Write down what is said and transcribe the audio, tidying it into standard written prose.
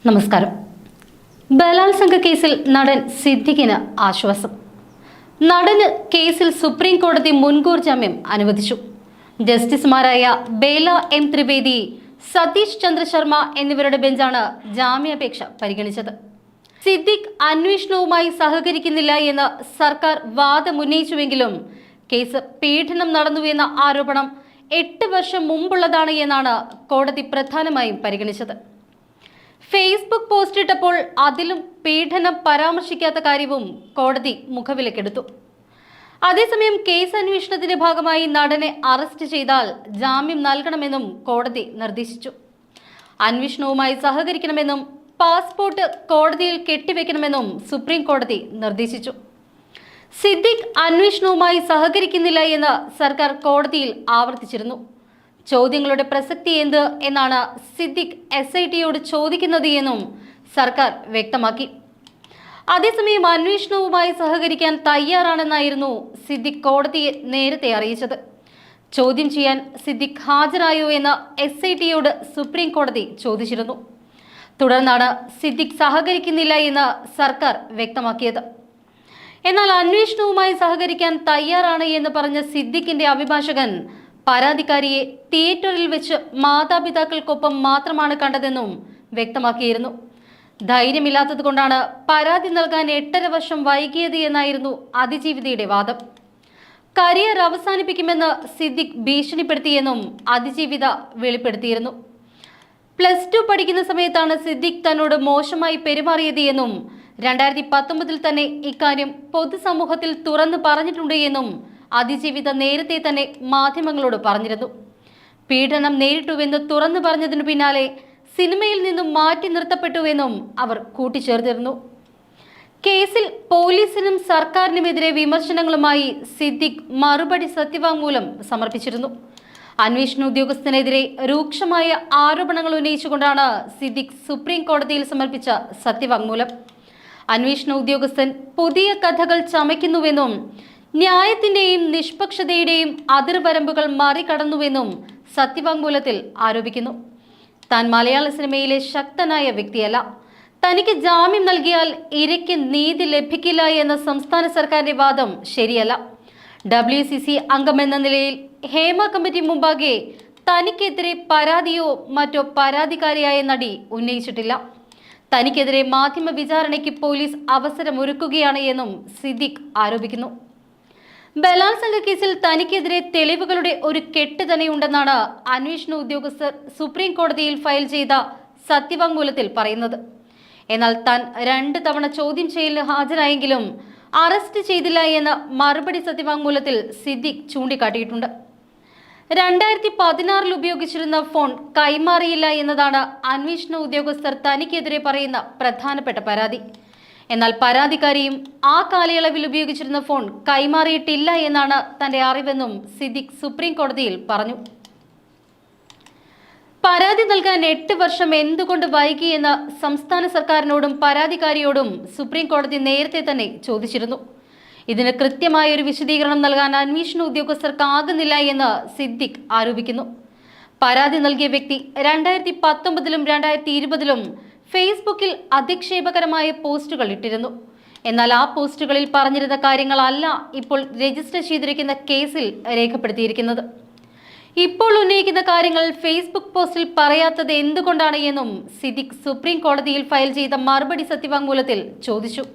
നമസ്കാരം. ബലാത്സംഗ കേസിൽ നടൻ സിദ്ദിഖിന് ആശ്വാസം. നടന് കേസിൽ സുപ്രീം കോടതി മുൻകൂർ ജാമ്യം അനുവദിച്ചു. ജസ്റ്റിസുമാരായ ബേല എം ത്രിവേദി, സതീഷ് ചന്ദ്ര ശർമ്മ എന്നിവരുടെ ബെഞ്ചാണ് ജാമ്യാപേക്ഷ പരിഗണിച്ചത്. സിദ്ദിഖ് അന്വേഷണവുമായി സഹകരിക്കുന്നില്ല എന്ന് സർക്കാർ വാദമുന്നയിച്ചുവെങ്കിലും കേസ് പീഡനം നടന്നുവെന്ന ആരോപണം 8 വർഷം മുമ്പുള്ളതാണ് എന്നാണ് കോടതി പ്രധാനമായും പരിഗണിച്ചത്. ഫേസ്ബുക്ക് പോസ്റ്റ് ഇട്ടപ്പോൾ അതിലും പീഡനം പരാമർശിക്കാത്ത കാര്യവും കോടതി മുഖവിലക്കെടുത്തു. അതേസമയം കേസ് അന്വേഷണത്തിന്റെ ഭാഗമായി നടനെ അറസ്റ്റ് ചെയ്താൽ ജാമ്യം നൽകണമെന്നും കോടതി നിർദ്ദേശിച്ചു. അന്വേഷണവുമായി സഹകരിക്കണമെന്നും പാസ്പോർട്ട് കോടതിയിൽ കെട്ടിവെക്കണമെന്നും സുപ്രീം കോടതി നിർദ്ദേശിച്ചു. സിദ്ദിഖ് അന്വേഷണവുമായി സഹകരിക്കുന്നില്ല എന്ന് സർക്കാർ കോടതിയിൽ ആവർത്തിച്ചിരുന്നു. ചോദ്യങ്ങളുടെ പ്രസക്തി എന്ത് എന്നാണ് സിദ്ദിഖ് SITയോട് ചോദിക്കുന്നത് എന്നും സർക്കാർ വ്യക്തമാക്കി. അതേസമയം അന്വേഷണവുമായി സഹകരിക്കാൻ തയ്യാറാണെന്നായിരുന്നു സിദ്ദിഖ് കോടതിയെ നേരത്തെ അറിയിച്ചത്. ചോദ്യം ചെയ്യാൻ സിദ്ദിഖ് ഹാജരായോ എന്ന് SITയോട് സുപ്രീം കോടതി ചോദിച്ചിരുന്നു. തുടർന്നാണ് സിദ്ദിഖ് സഹകരിക്കുന്നില്ല എന്ന് സർക്കാർ വ്യക്തമാക്കിയത്. എന്നാൽ അന്വേഷണവുമായി സഹകരിക്കാൻ തയ്യാറാണ് എന്ന് പറഞ്ഞ സിദ്ദിഖിന്റെ അഭിഭാഷകൻ പരാതിക്കാരിയെ തിയേറ്ററിൽ വെച്ച് മാതാപിതാക്കൾക്കൊപ്പം മാത്രമാണ് കണ്ടതെന്നും വ്യക്തമാക്കിയിരുന്നു. ധൈര്യമില്ലാത്തത് കൊണ്ടാണ് പരാതി നൽകാൻ 8.5 വർഷം വൈകിയത് എന്നായിരുന്നു അതിജീവിതയുടെ വാദം. കരിയർ അവസാനിപ്പിക്കുമെന്ന് സിദ്ദിഖ് ഭീഷണിപ്പെടുത്തിയെന്നും അതിജീവിത വെളിപ്പെടുത്തിയിരുന്നു. +2 പഠിക്കുന്ന സമയത്താണ് സിദ്ദിഖ് തന്നോട് മോശമായി പെരുമാറിയത് എന്നും 2019 തന്നെ ഇക്കാര്യം പൊതുസമൂഹത്തിൽ തുറന്നു പറഞ്ഞിട്ടുണ്ട് എന്നും അതിജീവിത നേരത്തെ തന്നെ മാധ്യമങ്ങളോട് പറഞ്ഞിരുന്നു. പീഡനം നേരിട്ടുവെന്ന് തുറന്നു പറഞ്ഞതിനു പിന്നാലെ സിനിമയിൽ നിന്നും മാറ്റി നിർത്തപ്പെട്ടുവെന്നും അവർ കൂട്ടിച്ചേർത്തിരുന്നു. കേസിൽ പോലീസിനും സർക്കാരിനുമെതിരെ വിമർശനങ്ങളുമായി സിദ്ദിഖ് മറുപടി സത്യവാങ്മൂലം സമർപ്പിച്ചിരുന്നു. അന്വേഷണ ഉദ്യോഗസ്ഥനെതിരെ രൂക്ഷമായ ആരോപണങ്ങൾ ഉന്നയിച്ചുകൊണ്ടാണ് സിദ്ദിഖ് സുപ്രീം കോടതിയിൽ സമർപ്പിച്ച സത്യവാങ്മൂലം. അന്വേഷണ ഉദ്യോഗസ്ഥൻ പുതിയ കഥകൾ ചമയ്ക്കുന്നുവെന്നും ന്യായത്തിന്റെയും നിഷ്പക്ഷതയുടെയും അതിർവരമ്പുകൾ മറികടന്നുവെന്നും സത്യവാങ്മൂലത്തിൽ ആരോപിക്കുന്നു. താൻ മലയാള സിനിമയിലെ ശക്തനായ വ്യക്തിയല്ല, തനിക്ക് ജാമ്യം നൽകിയാൽ ഇരയ്ക്ക് നീതി ലഭിക്കില്ല എന്ന സംസ്ഥാന സർക്കാരിന്റെ വാദം ശരിയല്ല. WCC അംഗമെന്ന നിലയിൽ ഹേമ കമ്മിറ്റി മുമ്പാകെ തനിക്കെതിരെ പരാതിയോ മറ്റോ പരാതിക്കാരിയായ നടി ഉന്നയിച്ചിട്ടില്ല. തനിക്കെതിരെ മാധ്യമ വിചാരണയ്ക്ക് പോലീസ് അവസരമൊരുക്കുകയാണ് എന്നും സിദ്ദിഖ് ആരോപിക്കുന്നു. ബലാത്സംഗ കേസിൽ തനിക്കെതിരെ തെളിവുകളുടെ ഒരു കെട്ട് തന്നെയുണ്ടെന്നാണ് അന്വേഷണ ഉദ്യോഗസ്ഥർ സുപ്രീം കോടതിയിൽ ഫയൽ ചെയ്ത സത്യവാങ്മൂലത്തിൽ പറയുന്നത്. എന്നാൽ താൻ 2 തവണ ചോദ്യം ചെയ്യലിന് ഹാജരായെങ്കിലും അറസ്റ്റ് ചെയ്തില്ല എന്ന മറുപടി സത്യവാങ്മൂലത്തിൽ സിദ്ദിഖ് ചൂണ്ടിക്കാട്ടിയിട്ടുണ്ട്. 2016 ഉപയോഗിച്ചിരുന്ന ഫോൺ കൈമാറിയില്ല എന്നതാണ് അന്വേഷണ ഉദ്യോഗസ്ഥർ തനിക്കെതിരെ പറയുന്ന പ്രധാനപ്പെട്ട പരാതി. എന്നാൽ പരാതിക്കാരിയും ആ കാലയളവിൽ ഉപയോഗിച്ചിരുന്ന ഫോൺ കൈമാറിയിട്ടില്ല എന്നാണ് തന്റെ അറിവെന്നും സിദ്ദിഖ് സുപ്രീം കോടതിയിൽ പറഞ്ഞു. പരാതി നൽകാൻ 8 വർഷം എന്തുകൊണ്ട് വൈകിയെന്ന് സംസ്ഥാന സർക്കാരിനോടും പരാതിക്കാരിയോടും സുപ്രീം കോടതി നേരത്തെ തന്നെ ചോദിച്ചിരുന്നു. ഇതിന് കൃത്യമായൊരു വിശദീകരണം നൽകാൻ അന്വേഷണ ഉദ്യോഗസ്ഥർക്കാകുന്നില്ല എന്ന് സിദ്ദിഖ് ആരോപിക്കുന്നു. പരാതി നൽകിയ വ്യക്തി 2019-ലും 2020-ലും ഫേസ്ബുക്കിൽ അധിക്ഷേപകരമായ പോസ്റ്റുകൾ ഇട്ടിരുന്നു. എന്നാൽ ആ പോസ്റ്റുകളിൽ പറഞ്ഞിരുന്ന കാര്യങ്ങളല്ല ഇപ്പോൾ രജിസ്റ്റർ ചെയ്തിരിക്കുന്ന കേസിൽ രേഖപ്പെടുത്തിയിരിക്കുന്നത്. ഇപ്പോൾ ഉന്നയിക്കുന്ന കാര്യങ്ങൾ ഫേസ്ബുക്ക് പോസ്റ്റിൽ പറയാത്തത് എന്തുകൊണ്ടാണ് എന്നും സിദ്ദിഖ് സുപ്രീം കോടതിയിൽ ഫയൽ ചെയ്ത മറുപടി സത്യവാങ്മൂലത്തിൽ ചോദിച്ചു.